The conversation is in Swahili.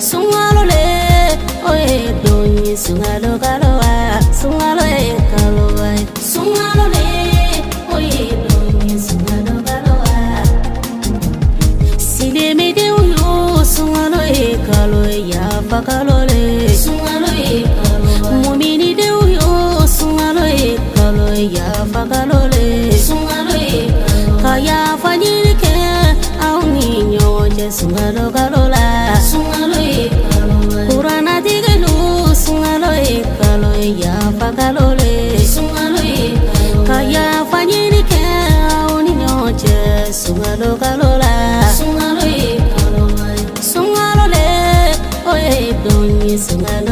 Sungalo le, oye doni sungalo kaloa, sungalo e kaloa, sungalo le, oye doni sungalo kaloa. Sile me de uyo, sungalo e kaloa ya fakalole, sungalo e kaloa. Mumini de uyo, sungalo e kaloa ya fakalole, sungalo e kaloa. Kaya fanyiri ke, au ninyo je sungalo kalola, sungalo e kaloa. Kurana digelu, sungalo e kaloa ya fakalole, sungalo e kaloa. Kaya fanyiri ke, au ninyo je sungalo kalola, sungalo e kaloa. Sungalo le, oye doni sungalo.